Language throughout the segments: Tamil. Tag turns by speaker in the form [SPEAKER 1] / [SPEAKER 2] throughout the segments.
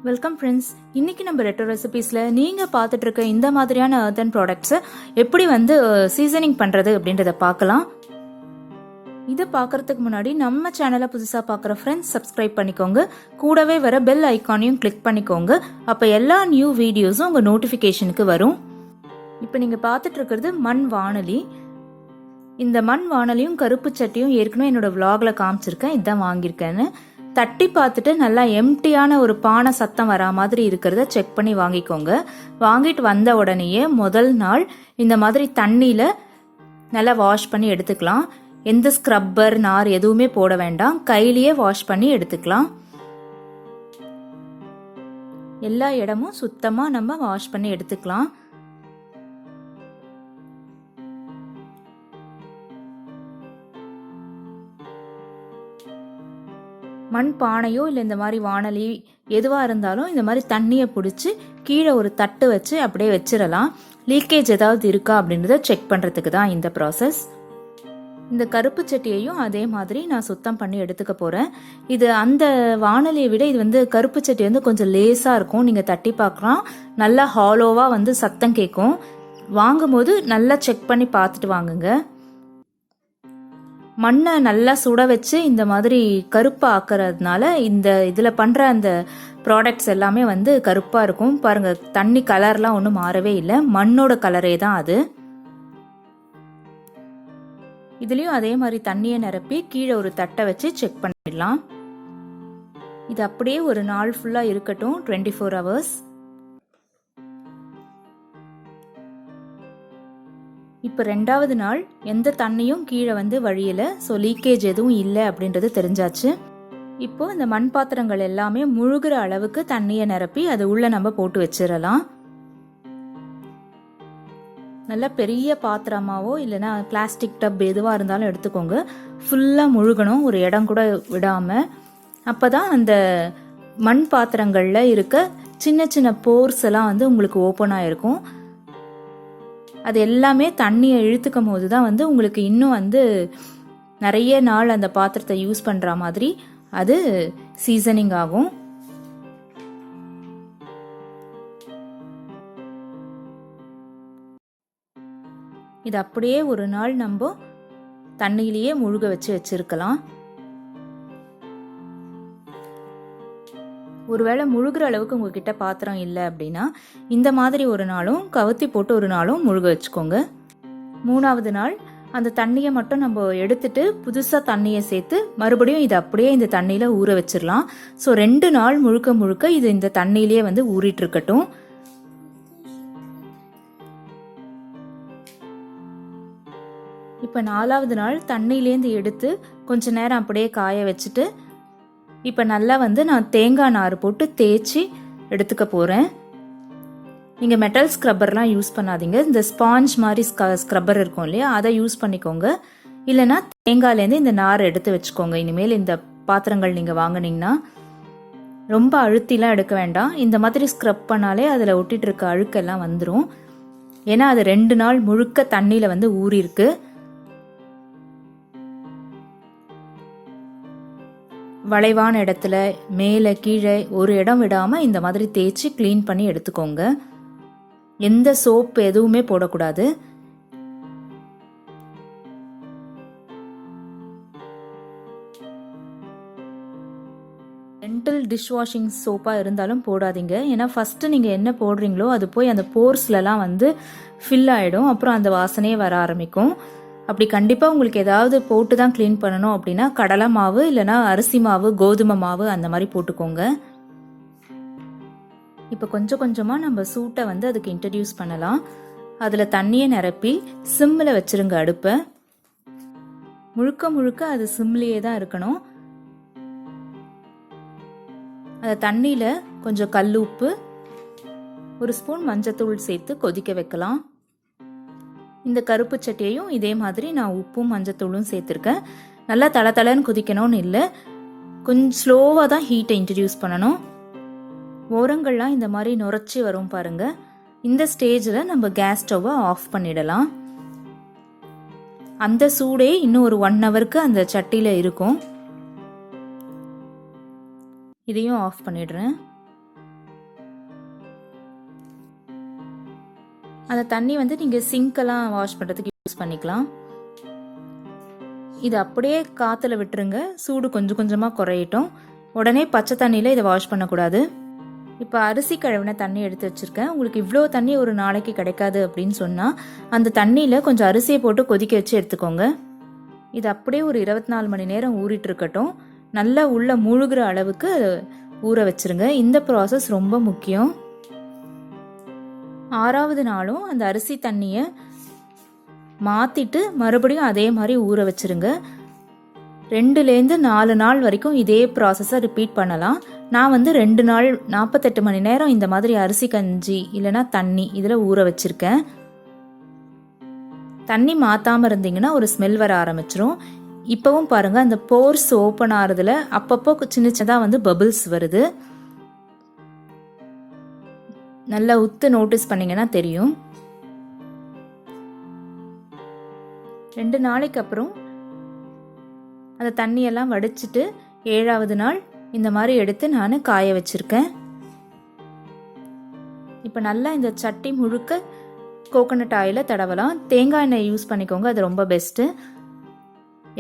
[SPEAKER 1] Welcome friends. இன்னைக்கு நம்ம ரெட்ரோ ரெசிபீஸ்ல நீங்க பார்த்துட்டு இருக்க இந்த மாதிரியான earthen ப்ராடக்ட்ஸ் எப்படி சீசனிங் பண்றது அப்படின்றத பார்க்கலாம். இதை பார்க்கறதுக்கு முன்னாடி நம்ம சேனலை புதுசா பார்க்குற ஃப்ரெண்ட்ஸ் சப்ஸ்கிரைப் பண்ணிக்கோங்க. கூடவே வர பெல் ஐக்கானையும் கிளிக் பண்ணிக்கோங்க. அப்ப எல்லா நியூ வீடியோஸும் உங்க நோட்டிபிகேஷனுக்கு வரும். இப்போ நீங்க பார்த்துட்டு இருக்கிறது மண் வாணலி. இந்த மண் வாணலியும் கருப்பு சட்டியும் ஏற்கனவே என்னோட vlogல காமிச்சிருக்கேன். இதான் வாங்கியிருக்கேன்னு. தட்டி பார்த்துட்டு நல்லா எம்டியான ஒரு பானை சத்தம் வரா மாதிரி இருக்கிறத செக் பண்ணி வாங்கிக்கோங்க. வாங்கிட்டு வந்த உடனேயே முதல் நாள் இந்த மாதிரி தண்ணியில நல்லா வாஷ் பண்ணி எடுத்துக்கலாம். எந்த ஸ்க்ரப்பர் நார் எதுவுமே போட வேண்டாம், கையிலேயே வாஷ் பண்ணி எடுத்துக்கலாம். எல்லா இடமும் சுத்தமா நம்ம வாஷ் பண்ணி எடுத்துக்கலாம். மண் பானையோ இல்லை இந்த மாதிரி வாணலி எதுவாக இருந்தாலும் இந்த மாதிரி தண்ணியை பிடிச்சி கீழே ஒரு தட்டு வச்சு அப்படியே வச்சிடலாம். லீக்கேஜ் ஏதாவது இருக்கா அப்படின்றத செக் பண்ணுறதுக்கு தான் இந்த ப்ராசஸ். இந்த கருப்பு சட்டியையும் அதே மாதிரி நான் சுத்தம் பண்ணி எடுத்துக்க போகிறேன். இது அந்த வாணலியை விட இது கருப்பு சட்டி கொஞ்சம் லேஸாக இருக்கும். நீங்கள் தட்டி பார்க்கலாம், நல்லா ஹாலோவாக சத்தம் கேட்கும். வாங்கும்போது நல்லா செக் பண்ணி பார்த்துட்டு வாங்குங்க. மண்ணை நல்லா சுட வச்சு இந்த மாதிரி கருப்பா ஆக்குறதுனால இந்த இதில் பண்ணுற அந்த ப்ராடக்ட்ஸ் எல்லாமே கருப்பாக இருக்கும். பாருங்க, தண்ணி கலர்லாம் ஒன்றும் மாறவே இல்லை, மண்ணோட கலரே தான் அது. இதுலேயும் அதே மாதிரி தண்ணியை நிரப்பி கீழே ஒரு தட்டை வச்சு செக் பண்ணிடலாம். இது அப்படியே ஒரு நாள் ஃபுல்லாக இருக்கட்டும், 24 hours. இப்போ 2வது நாள் எந்த தண்ணியும் கீழே வழியல, ஸோ லீக்கேஜ் எதுவும் இல்லை அப்படின்றது தெரிஞ்சாச்சு. இப்போ இந்த மண் பாத்திரங்கள் எல்லாமே முழுகிற அளவுக்கு தண்ணியை நிரப்பி அது உள்ள நம்ம போட்டு வச்சிடலாம். நல்லா பெரிய பாத்திரமாவோ இல்லைன்னா பிளாஸ்டிக் டப் எதுவாக இருந்தாலும் எடுத்துக்கோங்க. ஃபுல்லாக முழுகணும், ஒரு இடம் கூட விடாம. அப்போதான் அந்த மண் பாத்திரங்களில் இருக்க சின்ன சின்ன போர்ஸ் எல்லாம் உங்களுக்கு ஓப்பன் ஆயிருக்கும். அது எல்லாமே தண்ணியை இழுத்துக்கும் போது தான் உங்களுக்கு இன்னும் நிறைய நாள் அந்த பாத்திரத்தை யூஸ் பண்ற மாதிரி அது சீசனிங் ஆகும். இது அப்படியே ஒரு நாள் நம்ம தண்ணியிலேயே முழுக வச்சு வச்சிருக்கலாம். ஒருவேளை முழுகிற அளவுக்கு உங்ககிட்ட பாத்திரம் இல்லை அப்படின்னா இந்த மாதிரி ஒரு நாளும் கவுத்தி போட்டு ஒரு நாளும் முழுக வச்சுக்கோங்க. 3வது நாள் அந்த தண்ணியை மட்டும் நம்ம எடுத்துட்டு புதுசா தண்ணியை சேர்த்து மறுபடியும் இது அப்படியே இந்த தண்ணியில ஊற வச்சிடலாம். ஸோ 2 நாள் முழுக்க முழுக்க இது இந்த தண்ணியிலேயே ஊறிட்டு இருக்கட்டும். இப்ப 4வது நாள் தண்ணியிலேருந்து எடுத்து கொஞ்ச நேரம் அப்படியே காய வச்சுட்டு இப்போ நல்லா நான் தேங்காய் நார் போட்டு தேய்ச்சி எடுத்துக்க போகிறேன். நீங்கள் மெட்டல் ஸ்க்ரப்பர்லாம் யூஸ் பண்ணாதீங்க. இந்த ஸ்பாஞ்ச் மாதிரி ஸ்க்ரப்பர் இருக்கும் இல்லையா, அதை யூஸ் பண்ணிக்கோங்க. இல்லைன்னா தேங்காயிலேருந்து இந்த நார் எடுத்து வச்சுக்கோங்க. இனிமேல் இந்த பாத்திரங்கள் நீங்கள் வாங்கினீங்கன்னா ரொம்ப அழுத்திலாம் எடுக்க வேண்டாம். இந்த மாதிரி ஸ்க்ரப் பண்ணாலே அதில் ஒட்டிட்டு இருக்க அழுக்கெல்லாம் வந்துடும். ஏன்னா அது 2 நாள் முழுக்க தண்ணியில் ஊறிருக்கு. வளைவான இடத்துல மேலே கீழே ஒரு இடம் விடாம இந்த மாதிரி தேய்ச்சி கிளீன் பண்ணி எடுத்துக்கோங்க. எந்த சோப் எதுவுமே போடக்கூடாது. டென்டல் டிஷ் வாஷிங் சோப்பா இருந்தாலும் போடாதீங்க. ஏன்னா ஃபர்ஸ்ட் நீங்க என்ன போடுறீங்களோ அது போய் அந்த போர்ஸ்லாம் ஃபில் ஆயிடும். அப்புறம் அந்த வாசனையே வர ஆரம்பிக்கும். அப்படி கண்டிப்பாக உங்களுக்கு ஏதாவது போட்டு தான் க்ளீன் பண்ணணும் அப்படின்னா கடலை மாவு இல்லைனா அரிசி மாவு, கோதுமை மாவு அந்த மாதிரி போட்டுக்கோங்க. இப்போ கொஞ்சம் கொஞ்சமாக நம்ம சூட்டை அதுக்கு இன்ட்ரடியூஸ் பண்ணலாம். அதில் தண்ணியை நிரப்பி சிம்மில் வச்சிருங்க அடுப்பை. முழுக்க முழுக்க அது சிம்லேயே தான் இருக்கணும். அந்த தண்ணியில் கொஞ்சம் கல் உப்பு, 1 ஸ்பூன் மஞ்சத்தூள் சேர்த்து கொதிக்க வைக்கலாம். இந்த கருப்பு சட்டியையும் இதே மாதிரி நான் உப்பும் மஞ்சத்தூளும் சேர்த்துருக்கேன். நல்லா தளன்னு கொதிக்கணும்னு இல்லை, கொஞ்சம் ஸ்லோவாக தான் ஹீட்டை இன்ட்ரடியூஸ் பண்ணணும். ஓரங்கள்லாம் இந்த மாதிரி நுரைச்சி வரும் பாருங்க. இந்த ஸ்டேஜில் நம்ம கேஸ் ஸ்டவ்வை ஆஃப் பண்ணிடலாம். அந்த சூடே இன்னும் ஒரு 1 ஹவருக்கு அந்த சட்டியில் இருக்கும். இதையும் ஆஃப் பண்ணிடுறேன். அந்த தண்ணி வந்து நீங்கள் சிங்க்கெல்லாம் வாஷ் பண்ணுறதுக்கு யூஸ் பண்ணிக்கலாம். இது அப்படியே காற்றுல விட்டுருங்க, சூடு கொஞ்சம் கொஞ்சமாக குறையட்டும். உடனே பச்சை தண்ணியில் இதை வாஷ் பண்ணக்கூடாது. இப்போ அரிசி கழுவின தண்ணி எடுத்து வச்சுருக்கேன். உங்களுக்கு இவ்வளோ தண்ணி ஒரு நாளைக்கு கிடைக்காது அப்படின்னு சொன்னால் அந்த தண்ணியில் கொஞ்சம் அரிசியை போட்டு கொதிக்க வச்சு எடுத்துக்கோங்க. இது அப்படியே ஒரு 24 மணி நேரம் ஊறிட்டு இருக்கட்டும். நல்லா உள்ள முழுகிற அளவுக்கு ஊற வச்சிருங்க. இந்த ப்ராசஸ் ரொம்ப முக்கியம். 6வது நாளும் அந்த அரிசி தண்ணியை மாற்றிட்டு மறுபடியும் அதே மாதிரி ஊற வச்சிருங்க. 2லேருந்து 4 நாள் வரைக்கும் இதே ப்ராசஸை ரிப்பீட் பண்ணலாம். நான் வந்து 2 நாள் 48 மணி நேரம் இந்த மாதிரி அரிசி கஞ்சி இல்லைனா தண்ணி இதில் ஊற வச்சுருக்கேன். தண்ணி மாற்றாமல் இருந்தீங்கன்னா ஒரு ஸ்மெல் வர ஆரம்பிச்சிரும். இப்போவும் பாருங்கள், அந்த போர்ஸ் ஓப்பன் ஆகிறதுல அப்பப்போ சின்ன சின்னதாக வந்து பபிள்ஸ் வருது. நல்லா உத்து நோட்டீஸ் பண்ணிங்கன்னா தெரியும். 2 நாளைக்கு அப்புறம் அந்த தண்ணியெல்லாம் வடிச்சிட்டு 7வது நாள் இந்த மாதிரி எடுத்து நான் காய வச்சுருக்கேன். இப்போ நல்லா இந்த சட்டி முழுக்க கோகோனட் ஆயிலை தடவலாம். தேங்காய் எண்ணெய் யூஸ் பண்ணிக்கோங்க, அது ரொம்ப பெஸ்ட்டு.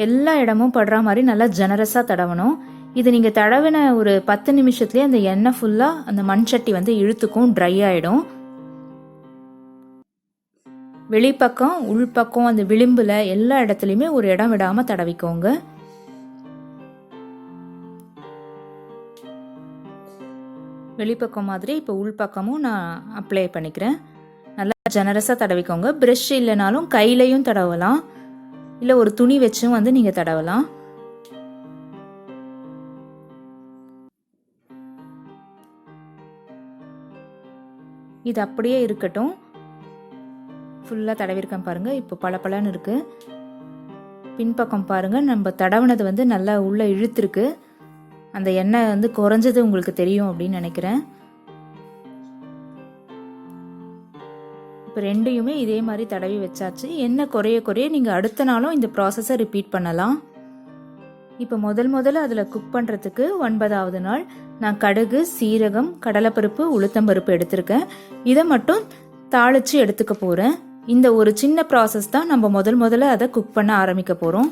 [SPEAKER 1] எல்லா இடமும் படுற மாதிரி நல்லா ஜெனரஸாக தடவணும். இது நீங்கள் தடவின ஒரு 10 நிமிஷத்துலேயே அந்த எண்ணெய் ஃபுல்லாக அந்த மண் சட்டி வந்து இழுத்துக்கும், ட்ரை ஆகிடும். வெளிப்பக்கம் உள்பக்கம் அந்த விளிம்பில் எல்லா இடத்துலையுமே ஒரு இடம் விடாமல் தடவிக்கோங்க. வெளிப்பக்கம் மாதிரி இப்போ உள்பக்கமும் நான் அப்ளை பண்ணிக்கிறேன். நல்லா ஜெனரஸாக தடவிக்கோங்க. ப்ரஷ் இல்லைனாலும் கையிலையும் தடவலாம், இல்லை ஒரு துணி வச்சும் வந்து நீங்கள் தடவலாம். இது அப்படியே இருக்கட்டும். ஃபுல்லாக தடவிருக்கேன் பாருங்கள். இப்போ பளபளன்னு இருக்குது. பின்பக்கம் பாருங்கள், நம்ம தடவினது வந்து நல்லா உள்ளே இழுத்துருக்கு. அந்த எண்ணெய் வந்து குறைஞ்சது உங்களுக்கு தெரியும் அப்படின்னு நினைக்கிறேன். இப்போ 2யுமே இதே மாதிரி தடவி வச்சாச்சு. எண்ணெய் குறைய குறைய நீங்கள் அடுத்த நாளும் இந்த ப்ராசஸை ரிப்பீட் பண்ணலாம். இப்போ முதல்ல அதில் குக் பண்ணுறதுக்கு 9வது நாள் நான் கடுகு, சீரகம், கடலைப்பருப்பு, உளுத்தம்பருப்பு எடுத்திருக்கேன். இதை மட்டும் தாளித்து எடுத்துக்க போகிறேன். இந்த ஒரு சின்ன ப்ராசஸ் தான் நம்ம முதல்ல அதை குக் பண்ண ஆரம்பிக்க போகிறோம்.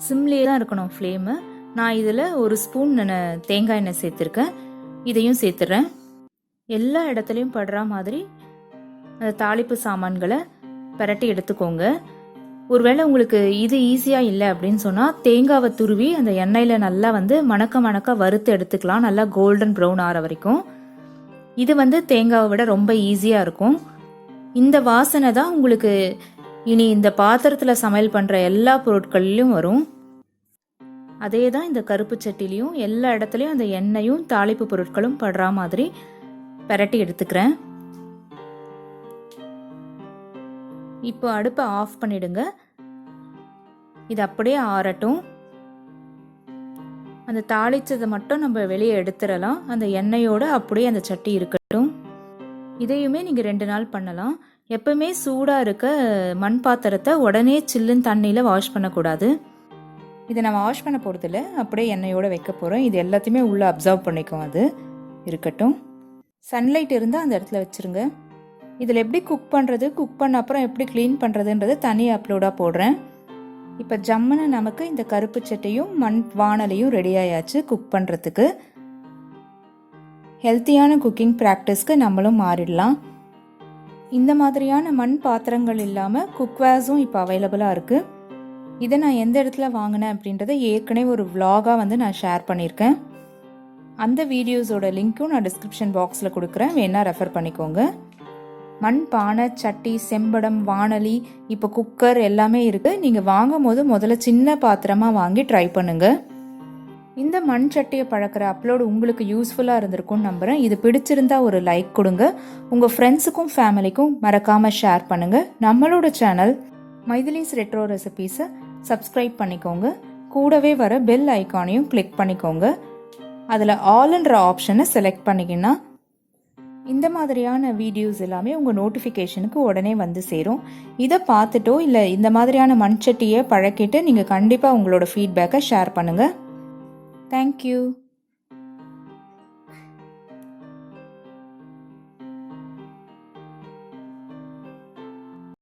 [SPEAKER 1] சிம்லேயே தான் இருக்கணும் ஃப்ளேமு. நான் இதில் ஒரு ஸ்பூன் தேங்காய் எண்ணெய் சேர்த்துருக்கேன். இதையும் சேர்த்துறேன். எல்லா இடத்துலையும் படுற மாதிரி அந்த தாளிப்பு சாமான்களை பரட்டி எடுத்துக்கோங்க. ஒருவேளை உங்களுக்கு இது ஈஸியாக இல்லை அப்படின்னு சொன்னால் தேங்காவை துருவி அந்த எண்ணெயில் நல்லா வந்து மணக்க வறுத்து எடுத்துக்கலாம், நல்லா கோல்டன் ப்ரௌன் ஆகிற வரைக்கும். இது வந்து தேங்காவை விட ரொம்ப ஈஸியாக இருக்கும். இந்த வாசனை தான் உங்களுக்கு இனி இந்த பாத்திரத்தில் சமையல் பண்ணுற எல்லா பொருட்களிலும் வரும். அதே தான் இந்த கருப்பு சட்டிலையும் எல்லா இடத்துலையும் அந்த எண்ணெயும் தாளிப்பு பொருட்களும் படுற மாதிரி பரட்டி எடுத்துக்கிறேன். இப்போ அடுப்பை ஆஃப் பண்ணிடுங்க. இது அப்படியே ஆறட்டும். அந்த தாளிச்சதை மட்டும் நம்ம வெளியே எடுத்துடலாம். அந்த எண்ணெயோடு அப்படியே அந்த சட்டி இருக்கட்டும். இதையுமே நீங்கள் 2 நாள் பண்ணலாம். எப்பவுமே சூடாக இருக்க மண் பாத்திரத்தை உடனே சில்லுன்னு தண்ணியில் வாஷ் பண்ணக்கூடாது. இதை நான் வாஷ் பண்ண போகிறதில்ல, அப்படியே எண்ணெயோடு வைக்க போகிறோம். இது எல்லாத்தையுமே உள்ளே அப்சர்வ் பண்ணிக்கும், அது இருக்கட்டும். சன்லைட் இருந்தால் அந்த இடத்துல வச்சுருங்க. இதில் எப்படி குக் பண்ணுறது, குக் பண்ண அப்புறம் எப்படி க்ளீன் பண்ணுறதுன்றது தனி அப்லோடாக போடுறேன். இப்போ ஜம்முன்னு நமக்கு இந்த கருப்பு சட்டையும் மண் வானலையும் ரெடி ஆயாச்சு குக் பண்ணுறதுக்கு. ஹெல்த்தியான குக்கிங் ப்ராக்டிஸ்க்கு நம்மளும் மாறிடலாம். இந்த மாதிரியான மண் பாத்திரங்கள் இல்லாமல் குக்வேர்ஸும் இப்போ அவைலபிளாக இருக்குது. இதை நான் எந்த இடத்துல வாங்கினேன் அப்படின்றத ஏற்கனவே ஒரு vlog-ஆ வந்து நான் ஷேர் பண்ணியிருக்கேன். அந்த வீடியோஸோட லிங்க்கும் நான் டிஸ்கிரிப்ஷன் பாக்ஸில் கொடுக்குறேன், வேணால் ரெஃபர் பண்ணிக்கோங்க. மண் பானை, சட்டி, செம்படம், வானலி, இப்போ குக்கர் எல்லாமே இருக்குது. நீங்கள் வாங்கும் போது முதல்ல சின்ன பாத்திரமாக வாங்கி ட்ரை பண்ணுங்கள். இந்த மண் சட்டியை பழக்கிற அப்லோடு உங்களுக்கு யூஸ்ஃபுல்லாக இருந்திருக்கும்னு நம்புகிறேன். இது பிடிச்சிருந்தா ஒரு லைக் கொடுங்க. உங்கள் ஃப்ரெண்ட்ஸுக்கும் ஃபேமிலிக்கும் மறக்காமல் ஷேர் பண்ணுங்கள். நம்மளோட சேனல் மைதிலிஸ் ரெட்ரோ ரெசிபீஸை சப்ஸ்கிரைப் பண்ணிக்கோங்க. கூடவே வர பெல் ஐக்கானையும் கிளிக் பண்ணிக்கோங்க. அதில் ஆல்ன்ற ஆப்ஷனை செலக்ட் பண்ணிங்கன்னா இந்த மாதிரியான வீடியோஸ் எல்லாமே உங்கள் நோட்டிஃபிகேஷனுக்கு உடனே வந்து சேரும். இதை பார்த்துட்டோ இல்லை இந்த மாதிரியான மண்சட்டியை பழக்கிட்டு நீங்கள் கண்டிப்பாக உங்களோட ஃபீட்பேக்கை ஷேர் பண்ணுங்கள். தேங்க்யூ.